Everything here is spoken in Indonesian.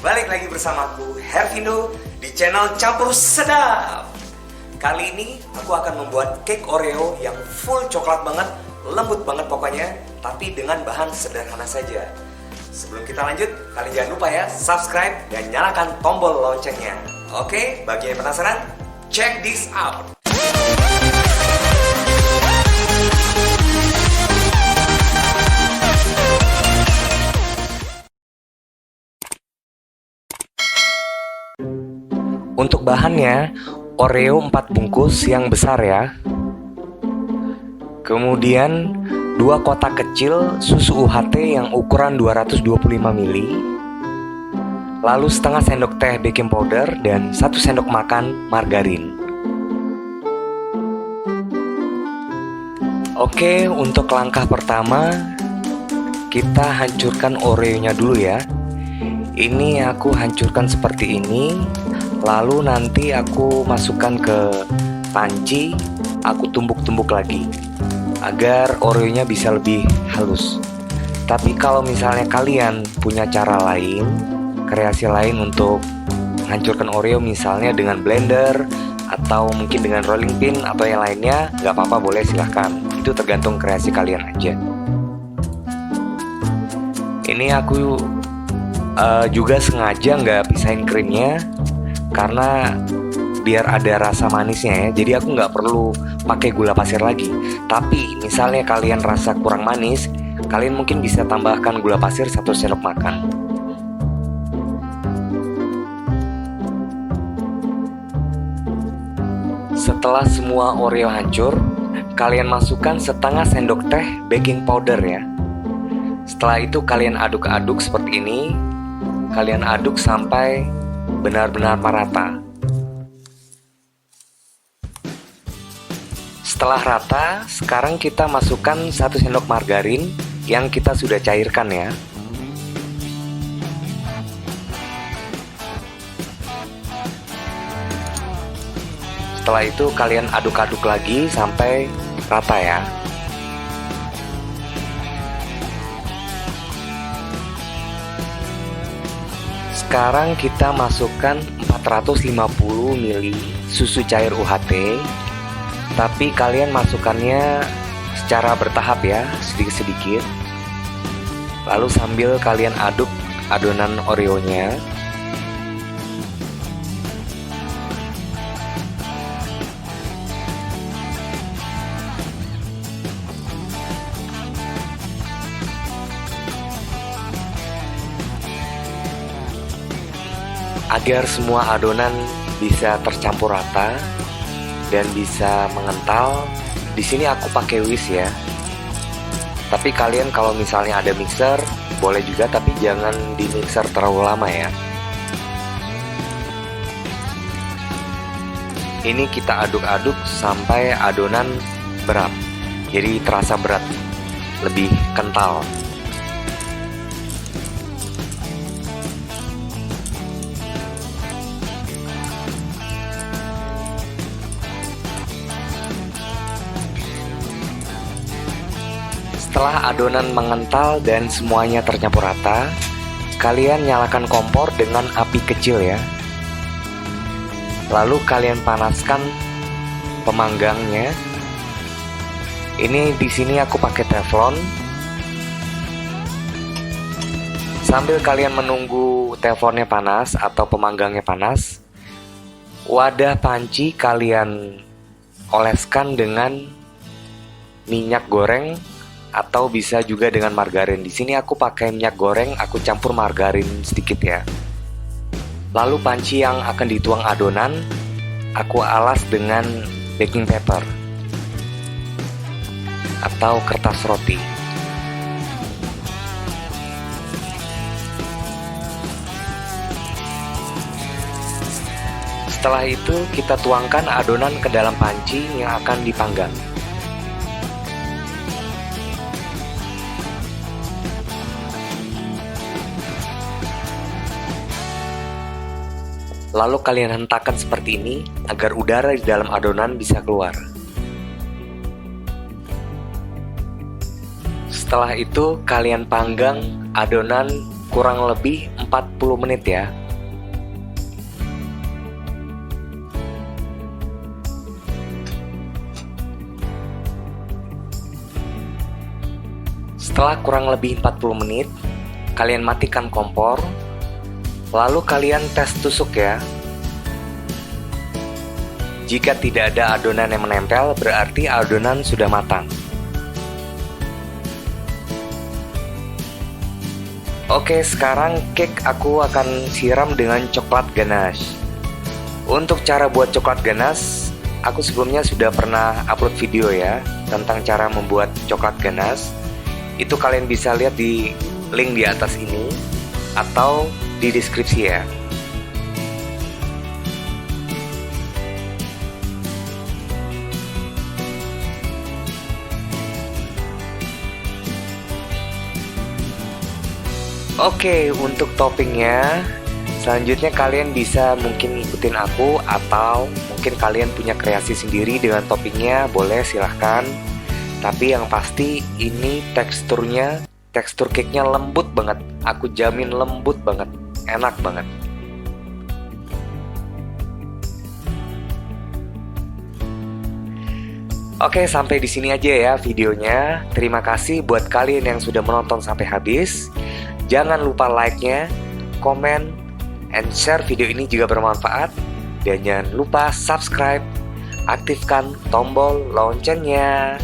balik lagi bersamaku Hervindo di channel Campur Sedap. Kali ini aku akan membuat cake Oreo yang full coklat banget, lembut banget pokoknya, tapi dengan bahan sederhana saja. Sebelum kita lanjut, kalian jangan lupa ya subscribe dan nyalakan tombol loncengnya. Oke, bagi yang penasaran, check this out. Untuk bahannya, Oreo 4 bungkus yang besar ya. Kemudian 2 kotak kecil susu UHT yang ukuran 225 ml. Lalu setengah sendok teh baking powder dan 1 sendok makan margarin. Oke, untuk langkah pertama kita hancurkan Oreo-nya dulu ya. Ini aku hancurkan seperti ini. Lalu nanti aku masukkan ke panci, aku tumbuk-tumbuk lagi agar Oreo-nya bisa lebih halus. Tapi kalau misalnya kalian punya cara lain, kreasi lain untuk menghancurkan Oreo, misalnya dengan blender atau mungkin dengan rolling pin atau yang lainnya, nggak apa-apa, boleh, silahkan. Itu tergantung kreasi kalian aja. Ini aku juga sengaja nggak pisahin krimnya karena biar ada rasa manisnya ya. Jadi aku nggak perlu pakai gula pasir lagi. Tapi misalnya kalian rasa kurang manis, kalian mungkin bisa tambahkan gula pasir 1 sendok makan. Setelah semua Oreo hancur, kalian masukkan setengah sendok teh baking powder ya. Setelah itu kalian aduk-aduk seperti ini. Kalian aduk sampai benar-benar merata. Setelah rata, sekarang kita masukkan 1 sendok margarin yang kita sudah cairkan ya. Setelah itu kalian aduk-aduk lagi sampai rata ya. Sekarang kita masukkan 450 ml susu cair UHT. Tapi kalian masukkannya secara bertahap ya, sedikit-sedikit. Lalu sambil kalian aduk adonan Oreo-nya. Agar semua adonan bisa tercampur rata dan bisa mengental. Di sini aku pakai whisk ya. Tapi kalian kalau misalnya ada mixer boleh juga, tapi jangan di mixer terlalu lama ya. Ini kita aduk-aduk sampai adonan berat. Jadi terasa berat, lebih kental. Setelah adonan mengental dan semuanya tercampur rata, kalian nyalakan kompor dengan api kecil ya. Lalu kalian panaskan pemanggangnya. Ini di sini aku pakai teflon. Sambil kalian menunggu teflonnya panas atau pemanggangnya panas, wadah panci kalian oleskan dengan minyak goreng atau bisa juga dengan margarin. Di sini aku pakai minyak goreng, aku campur margarin sedikit ya. Lalu panci yang akan dituang adonan, aku alas dengan baking paper atau kertas roti. Setelah itu kita tuangkan adonan ke dalam panci yang akan dipanggang. Lalu kalian hentakkan seperti ini agar udara di dalam adonan bisa keluar. Setelah itu kalian panggang adonan kurang lebih 40 menit ya. Setelah kurang lebih 40 menit, kalian matikan kompor. Lalu kalian tes tusuk ya. Jika tidak ada adonan yang menempel, berarti adonan sudah matang. Oke, sekarang cake aku akan siram dengan coklat ganache. Untuk cara buat coklat ganache, aku sebelumnya sudah pernah upload video ya tentang cara membuat coklat ganache. Itu kalian bisa lihat di link di atas ini atau di deskripsi ya. Oke, untuk toppingnya selanjutnya kalian bisa mungkin ikutin aku atau mungkin kalian punya kreasi sendiri dengan toppingnya, boleh silahkan. Tapi yang pasti ini tekstur cake-nya lembut banget. Aku jamin lembut banget, enak banget. Oke, sampai di sini aja ya videonya. Terima kasih buat kalian yang sudah menonton sampai habis. Jangan lupa like-nya, komen, and share video ini jika bermanfaat. Dan jangan lupa subscribe, aktifkan tombol loncengnya.